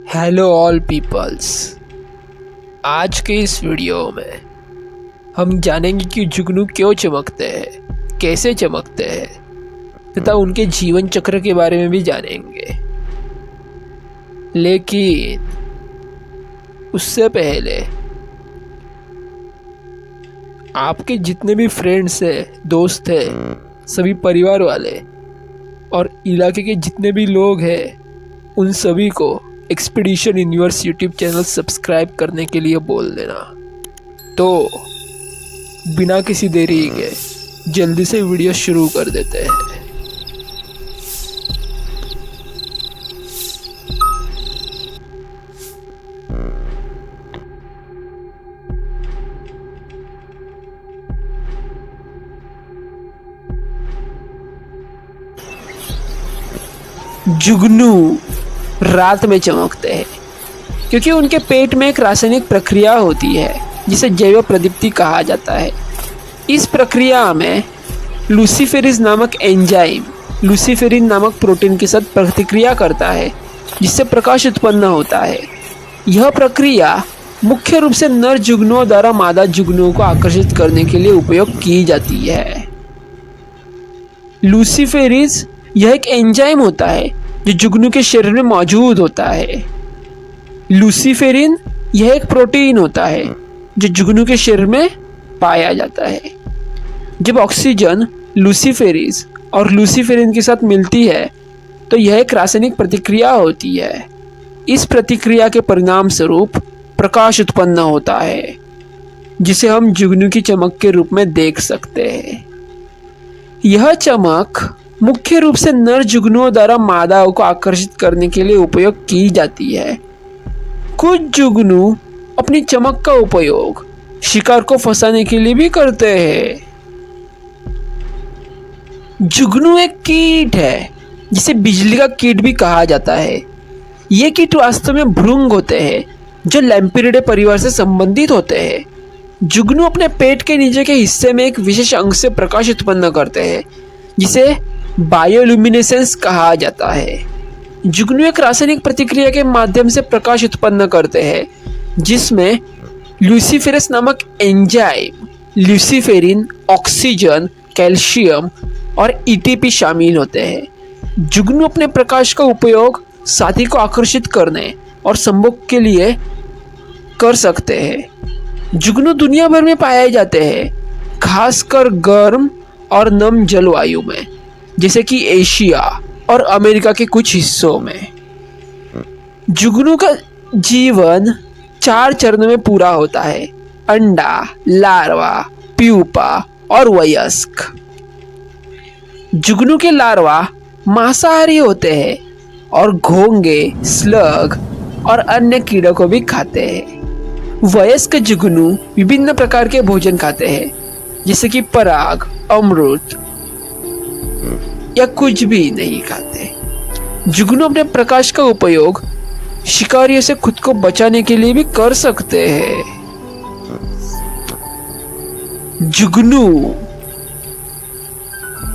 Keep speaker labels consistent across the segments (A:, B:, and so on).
A: Hello all peoples. आज के इस वीडियो में हम जानेंगे कि जुगनू क्यों चमकते हैं, कैसे चमकते हैं तथा उनके जीवन चक्र के बारे में भी जानेंगे। लेकिन उससे पहले आपके जितने भी फ्रेंड्स हैं, दोस्त हैं, सभी परिवार वाले और इलाके के जितने भी लोग हैं, उन सभी को expedition universe YouTube channel subscribe करने के लिए बोल देना। तो बिना किसी देरी के जल्दी से वीडियो शुरू कर देते हैं। जुगनू रात में चमकते हैं क्योंकि उनके पेट में एक रासायनिक प्रक्रिया होती है जिसे जैव प्रदीप्ति कहा जाता है। इस प्रक्रिया में लूसीफेरिस नामक एंजाइम लूसीफेरिन नामक प्रोटीन के साथ प्रतिक्रिया करता है जिससे प्रकाश उत्पन्न होता है। यह प्रक्रिया मुख्य रूप से नर जुगनुओं द्वारा मादा जुगनुओं को आकर्षित करने के लिए उपयोग की जाती है। लूसीफेरिस यह एक एंजाइम होता है जो जुगनू के शरीर में मौजूद होता है। लूसीफेरिन यह एक प्रोटीन होता है जो जुगनू के शरीर में पाया जाता है। जब ऑक्सीजन लूसीफेरिस और लूसीफेरिन के साथ मिलती है तो यह एक रासायनिक प्रतिक्रिया होती है। इस प्रतिक्रिया के परिणाम स्वरूप प्रकाश उत्पन्न होता है जिसे हम जुगनू की चमक के रूप में देख सकते हैं। यह चमक मुख्य रूप से नर जुगनुओं द्वारा मादाओं को आकर्षित करने के लिए उपयोग की जाती है। कुछ जुगनू अपनी चमक का उपयोग शिकार को फंसाने के लिए भी करते हैं। जुगनू एक कीट है जिसे बिजली का कीट भी कहा जाता है। ये कीट वास्तव में भृंग होते हैं जो लैम्पिरिडे परिवार से संबंधित होते हैं। जुगनू अपने पेट के नीचे के हिस्से में एक विशेष अंग से प्रकाश उत्पन्न करते हैं जिसे बायोल्यूमिनेसेंस कहा जाता है। जुगनू एक रासायनिक प्रतिक्रिया के माध्यम से प्रकाश उत्पन्न करते हैं जिसमें लूसीफेरस नामक एंजाइम लूसीफेरिन, ऑक्सीजन, कैल्शियम और एटीपी शामिल होते हैं। जुगनू अपने प्रकाश का उपयोग साथी को आकर्षित करने और संभोग के लिए कर सकते हैं। जुगनू दुनिया भर में पाए जाते हैं, खासकर गर्म और नम जलवायु में जैसे कि एशिया और अमेरिका के कुछ हिस्सों में। जुगनू का जीवन 4 चरणों में पूरा होता है: अंडा, लार्वा, प्यूपा और वयस्क। जुगनू के लार्वा मांसाहारी होते हैं और घोंगे, स्लग और अन्य कीड़ों को भी खाते हैं। वयस्क जुगनू विभिन्न प्रकार के भोजन खाते हैं जैसे कि पराग, अमृत या कुछ भी नहीं खाते। जुगनू अपने प्रकाश का उपयोग शिकारियों से खुद को बचाने के लिए भी कर सकते हैं। जुगनू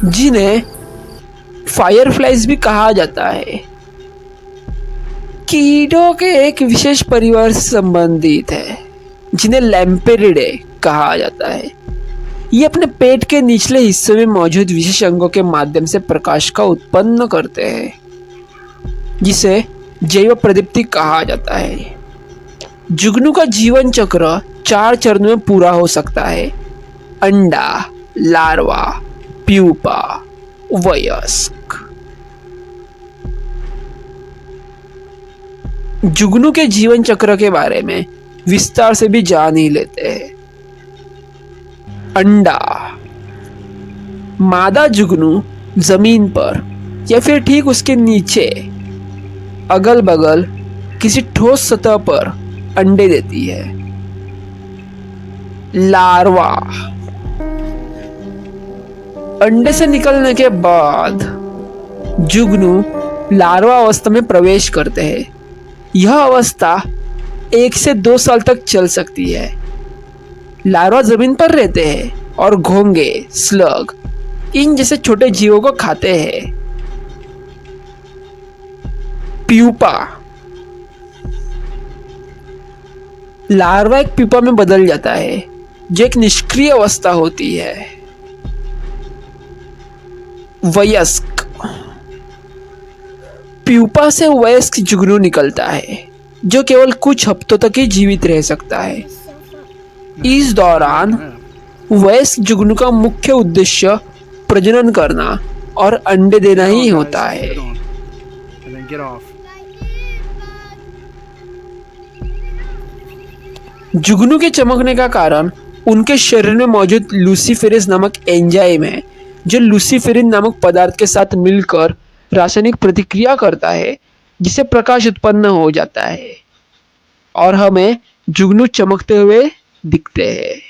A: जिन्हें फायरफ्लाइज भी कहा जाता है, कीड़ों के एक विशेष परिवार से संबंधित है जिन्हें लैम्पेरिडे कहा जाता है। ये अपने पेट के निचले हिस्से में मौजूद विशेष अंगों के माध्यम से प्रकाश का उत्पन्न करते हैं जिसे जैव प्रदीप्ति कहा जाता है। जुगनू का जीवन चक्र 4 चरणों में पूरा हो सकता है: अंडा, लार्वा, प्यूपा, वयस्क। जुगनू के जीवन चक्र के बारे में विस्तार से भी जान ही लेते हैं। अंडा। मादा जुगनू जमीन पर या फिर ठीक उसके नीचे अगल बगल किसी ठोस सतह पर अंडे देती है। लार्वा। अंडे से निकलने के बाद जुगनू लार्वा अवस्था में प्रवेश करते हैं। यह अवस्था 1 से 2 साल तक चल सकती है। लार्वा जमीन पर रहते हैं और घोंगे, स्लग इन जैसे छोटे जीवों को खाते हैं। प्यूपा। लार्वा एक प्यूपा में बदल जाता है, जो एक निष्क्रिय अवस्था होती है। वयस्क, प्यूपा से वयस्क जुगनू निकलता है, जो केवल कुछ हफ्तों तक ही जीवित रह सकता है। इस दौरान वयस्क जुगनू का मुख्य उद्देश्य प्रजनन करना और अंडे देना ही होता है। जुगनू के चमकने का कारण उनके शरीर में मौजूद लूसीफेरेस नामक एंजाइम है, जो लूसीफेरिन नामक पदार्थ के साथ मिलकर रासायनिक प्रतिक्रिया करता है, जिससे प्रकाश उत्पन्न हो जाता है और हमें जुगनू चमकते हुए दिखते हैं।